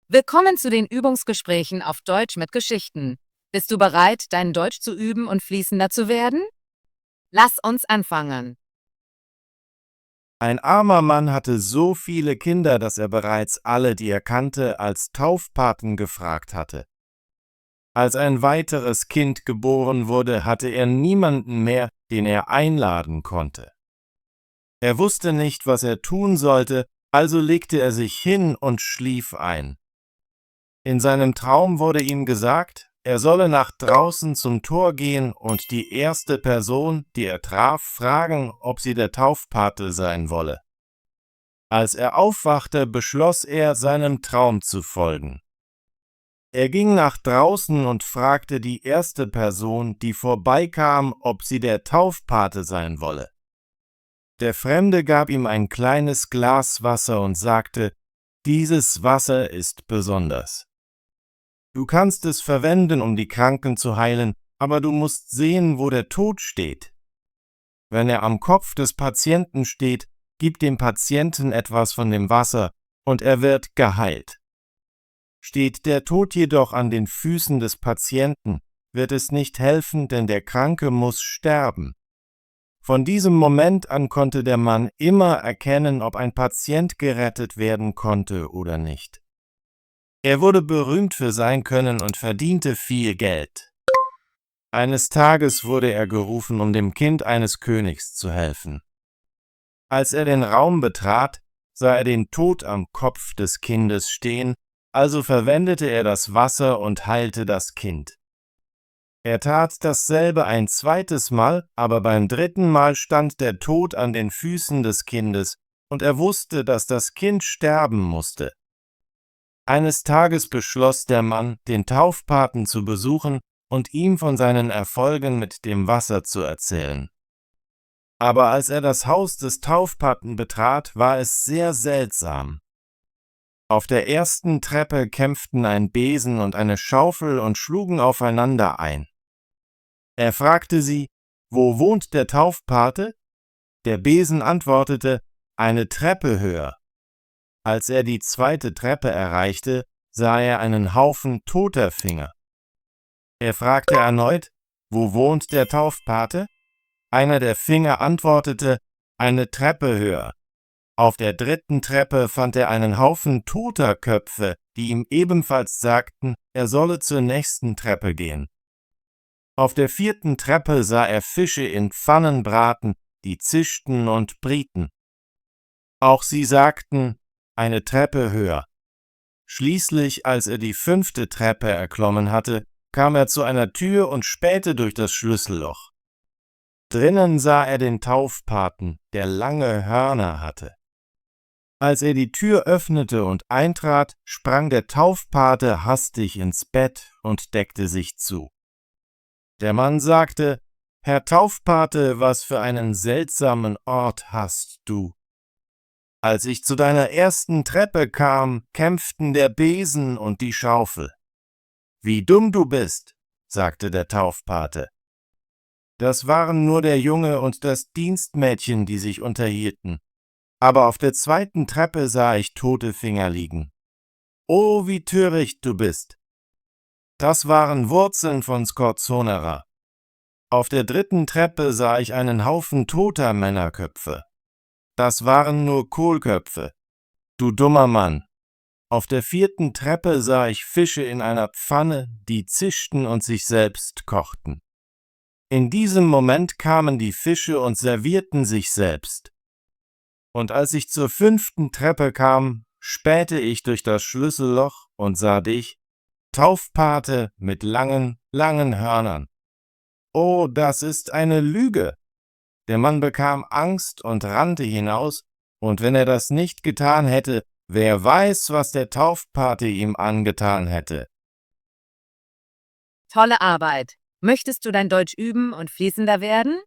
Willkommen zu den Übungsgesprächen auf Deutsch mit Geschichten. Bist du bereit, dein Deutsch zu üben und fließender zu werden? Lass uns anfangen. Ein armer Mann hatte so viele Kinder, dass er bereits alle, die er kannte, als Taufpaten gefragt hatte. Als ein weiteres Kind geboren wurde, hatte er niemanden mehr, den er einladen konnte. Er wusste nicht, was er tun sollte, also legte er sich hin und schlief ein. In seinem Traum wurde ihm gesagt, er solle nach draußen zum Tor gehen und die erste Person, die er traf, fragen, ob sie der Taufpate sein wolle. Als er aufwachte, beschloss er, seinem Traum zu folgen. Er ging nach draußen und fragte die erste Person, die vorbeikam, ob sie der Taufpate sein wolle. Der Fremde gab ihm ein kleines Glas Wasser und sagte, dieses Wasser ist besonders. Du kannst es verwenden, um die Kranken zu heilen, aber du musst sehen, wo der Tod steht. Wenn er am Kopf des Patienten steht, gib dem Patienten etwas von dem Wasser, und er wird geheilt. Steht der Tod jedoch an den Füßen des Patienten, wird es nicht helfen, denn der Kranke muss sterben. Von diesem Moment an konnte der Mann immer erkennen, ob ein Patient gerettet werden konnte oder nicht. Er wurde berühmt für sein Können und verdiente viel Geld. Eines Tages wurde er gerufen, um dem Kind eines Königs zu helfen. Als er den Raum betrat, sah er den Tod am Kopf des Kindes stehen, also verwendete er das Wasser und heilte das Kind. Er tat dasselbe ein zweites Mal, aber beim dritten Mal stand der Tod an den Füßen des Kindes, und er wusste, dass das Kind sterben musste. Eines Tages beschloss der Mann, den Taufpaten zu besuchen und ihm von seinen Erfolgen mit dem Wasser zu erzählen. Aber als er das Haus des Taufpaten betrat, war es sehr seltsam. Auf der ersten Treppe kämpften ein Besen und eine Schaufel und schlugen aufeinander ein. Er fragte sie, wo wohnt der Taufpate? Der Besen antwortete, eine Treppe höher. Als er die zweite Treppe erreichte, sah er einen Haufen toter Finger. Er fragte erneut, wo wohnt der Taufpate? Einer der Finger antwortete, eine Treppe höher. Auf der dritten Treppe fand er einen Haufen toter Köpfe, die ihm ebenfalls sagten, er solle zur nächsten Treppe gehen. Auf der vierten Treppe sah er Fische in Pfannen braten, die zischten und brieten. Auch sie sagten, eine Treppe höher. Schließlich, als er die fünfte Treppe erklommen hatte, kam er zu einer Tür und spähte durch das Schlüsselloch. Drinnen sah er den Taufpaten, der lange Hörner hatte. Als er die Tür öffnete und eintrat, sprang der Taufpate hastig ins Bett und deckte sich zu. Der Mann sagte, Herr Taufpate, was für einen seltsamen Ort hast du? Als ich zu deiner ersten Treppe kam, kämpften der Besen und die Schaufel. Wie dumm du bist, sagte der Taufpate. Das waren nur der Junge und das Dienstmädchen, die sich unterhielten. Aber auf der zweiten Treppe sah ich tote Finger liegen. Oh, wie töricht du bist! Das waren Wurzeln von Scorzonera. Auf der dritten Treppe sah ich einen Haufen toter Männerköpfe. Das waren nur Kohlköpfe. Du dummer Mann! Auf der vierten Treppe sah ich Fische in einer Pfanne, die zischten und sich selbst kochten. In diesem Moment kamen die Fische und servierten sich selbst. Und als ich zur fünften Treppe kam, spähte ich durch das Schlüsselloch und sah dich, Taufpate mit langen, langen Hörnern. Oh, das ist eine Lüge! Der Mann bekam Angst und rannte hinaus, und wenn er das nicht getan hätte, wer weiß, was der Taufpate ihm angetan hätte. Tolle Arbeit. Möchtest du dein Deutsch üben und fließender werden?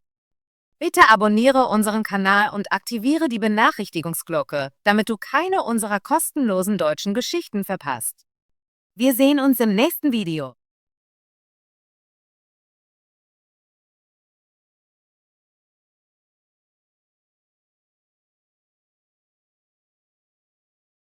Bitte abonniere unseren Kanal und aktiviere die Benachrichtigungsglocke, damit du keine unserer kostenlosen deutschen Geschichten verpasst. Wir sehen uns im nächsten Video.